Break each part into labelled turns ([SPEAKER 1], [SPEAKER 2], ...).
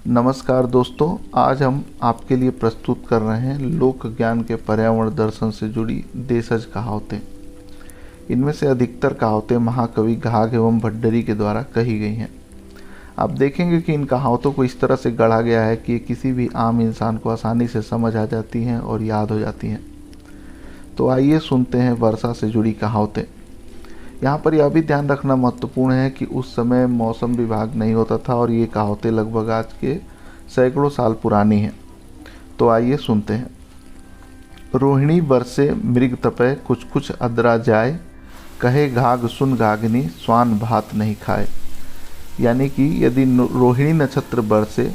[SPEAKER 1] नमस्कार दोस्तों, आज हम आपके लिए प्रस्तुत कर रहे हैं लोक ज्ञान के पर्यावरण दर्शन से जुड़ी देशज कहावतें। इनमें से अधिकतर कहावतें महाकवि घाघ एवं भट्टरी के द्वारा कही गई हैं। आप देखेंगे कि इन कहावतों को इस तरह से गढ़ा गया है कि ये किसी भी आम इंसान को आसानी से समझ आ जाती हैं और याद हो जाती हैं। तो आइए सुनते हैं वर्षा से जुड़ी कहावतें। यहाँ पर यह भी ध्यान रखना महत्वपूर्ण है कि उस समय मौसम विभाग नहीं होता था और ये कहावतें लगभग आज के सैकड़ों साल पुरानी हैं। तो आइए सुनते हैं। रोहिणी बरसे मृग तपय, कुछ कुछ अदरा जाए, कहे घाघ सुन घाघनी, स्वान भात नहीं खाए। यानी कि यदि रोहिणी नक्षत्र बरसे,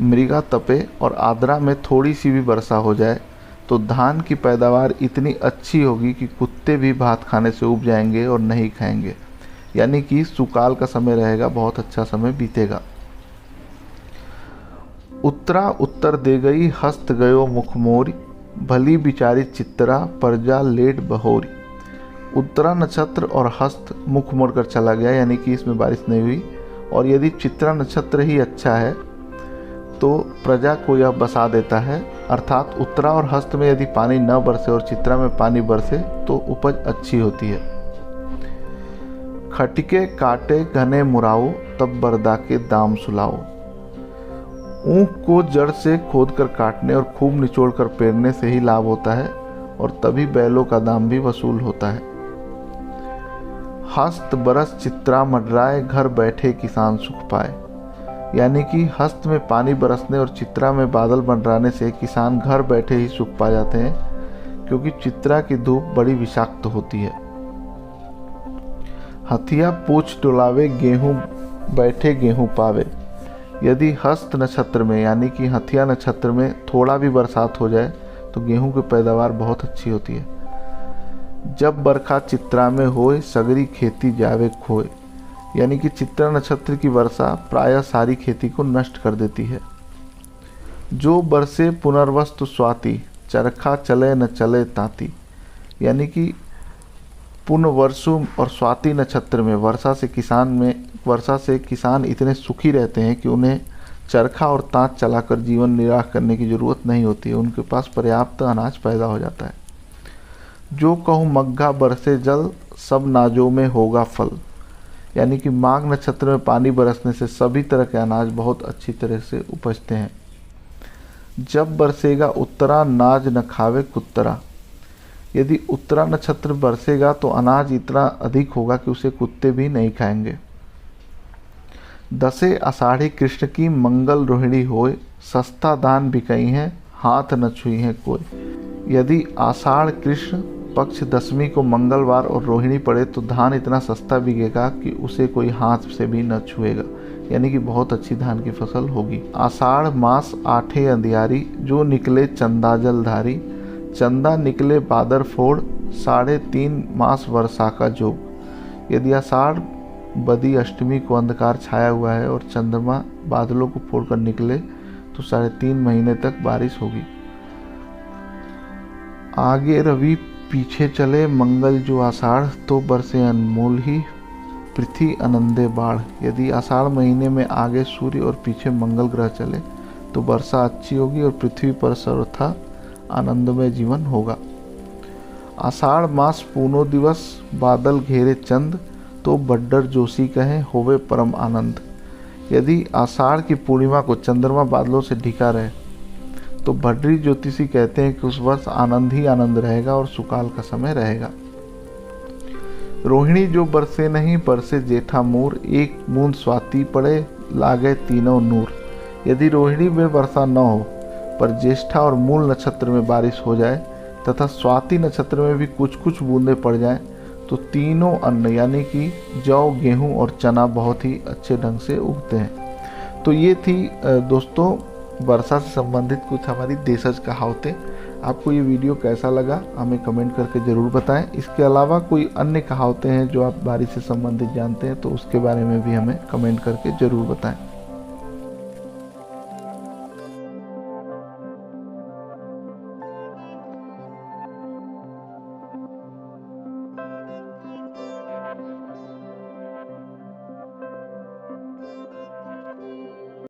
[SPEAKER 1] मृगा तपे और आद्रा में थोड़ी सी भी वर्षा हो जाए तो धान की पैदावार इतनी अच्छी होगी कि कुत्ते भी भात खाने से ऊब जाएंगे और नहीं खाएंगे। यानी कि सुकाल का समय रहेगा, बहुत अच्छा समय बीतेगा। उत्तरा उत्तर दे गई, हस्त गयो मुख मोरी, भली बिचारी चित्तरा, परजा लेट बहोरी। उत्तरा नक्षत्र और हस्त मुख मोड़कर चला गया, यानी कि इसमें बारिश नहीं हुई। और यदि चित्रा नक्षत्र ही अच्छा है तो प्रजा को यह बसा देता है, अर्थात उत्तरा और हस्त में यदि पानी न बरसे और चित्रा में पानी बरसे तो उपज अच्छी होती है। खटके काटे घने मुराओ, तब बरदा के दाम सुलाओ। ऊख को जड़ से खोदकर काटने और खूब निचोड़कर पेरने से ही लाभ होता है और तभी बैलों का दाम भी वसूल होता है। हस्त बरस चित्रा मंडराए, घर बैठे किसान सुख पाए। यानी कि हस्त में पानी बरसने और चित्रा में बादल मंडराने से किसान घर बैठे ही सुख पा जाते हैं, क्योंकि चित्रा की धूप बड़ी विषाक्त होती है। हथिया पूछ डुलावे, गेहूं बैठे गेहूं पावे। यदि हस्त नक्षत्र में यानी कि हथिया नक्षत्र में थोड़ा भी बरसात हो जाए तो गेहूं की पैदावार बहुत अच्छी होती है। जब बरखा चित्रा में होए, सगरी खेती जावे खोए। यानी कि चित्रा नक्षत्र की वर्षा प्रायः सारी खेती को नष्ट कर देती है। जो बरसे पुनर्वस्तु स्वाति, चरखा चले न चले तांती। यानी कि पुनर्वसु और स्वाति नक्षत्र में वर्षा से किसान इतने सुखी रहते हैं कि उन्हें चरखा और तांत चलाकर जीवन निर्वाह करने की जरूरत नहीं होती है, उनके पास पर्याप्त अनाज पैदा हो जाता है। जो कहूँ मग्घा बरसे जल, सब नाजों में होगा फल। यानी कि माघ नक्षत्र में पानी बरसने से सभी तरह के अनाज बहुत अच्छी तरह से उपजते हैं। जब बरसेगा उत्तरा, नाज न खावे कुत्तरा। यदि उत्तरा नक्षत्र बरसेगा तो अनाज इतना अधिक होगा कि उसे कुत्ते भी नहीं खाएंगे। दसे आषाढ़ी कृष्ण की, मंगल रोहिणी होए, सस्ता दान बिकई है, हाथ न छुई है कोई। यदि आषाढ़ कृष्ण पक्ष दशमी को मंगलवार और रोहिणी पड़े तो धान इतना सस्ता बिकेगा कि उसे कोई हाथ से भी न छुएगा। यानी कि बहुत अच्छी धान की फसल होगी। आषाढ़ मास आठे अंधियारी, जो निकले चंदा जलधारी। चंदा निकले बादर फोड़, 3.5 मास वर्षा का जोग। यदि आषाढ़ बदी अष्टमी को अंधकार छाया हुआ है और चंद्रमा बादलों को फोड़कर निकले तो 3.5 महीने तक बारिश होगी। आगे रवि पीछे चले, मंगल जो आषाढ़, तो बरसे अनमोल ही, पृथ्वी आनंदे बाढ़। यदि आषाढ़ महीने में आगे सूर्य और पीछे मंगल ग्रह चले तो वर्षा अच्छी होगी और पृथ्वी पर सर्वथा आनंदमय जीवन होगा। आषाढ़ मास पूनो दिवस, बादल घेरे चंद, तो बड्डर जोशी कहे होवे परम आनंद। यदि आषाढ़ की पूर्णिमा को चंद्रमा बादलों से ढका रहे तो भड्डरी ज्योतिषी कहते हैं कि उस वर्ष आनंद ही आनंद रहेगा और सुकाल का समय रहेगा। रोहिणी जो बरसे नहीं, बरसे जेठा मूर, एक बूंद स्वाति पड़े, लागे तीनों नूर। यदि रोहिणी में वर्षा न हो पर ज्येष्ठा और मूल नक्षत्र में बारिश हो जाए तथा स्वाति नक्षत्र में भी कुछ कुछ बूंदें पड़ जाएं तो तीनों अन्न यानी कि जौ, गेहूं और चना बहुत ही अच्छे ढंग से उगते हैं। तो ये थी दोस्तों वर्षा से संबंधित कुछ हमारी देशज कहावतें। आपको ये वीडियो कैसा लगा हमें कमेंट करके ज़रूर बताएं। इसके अलावा कोई अन्य कहावतें हैं जो आप बारिश से संबंधित जानते हैं तो उसके बारे में भी हमें कमेंट करके ज़रूर बताएं।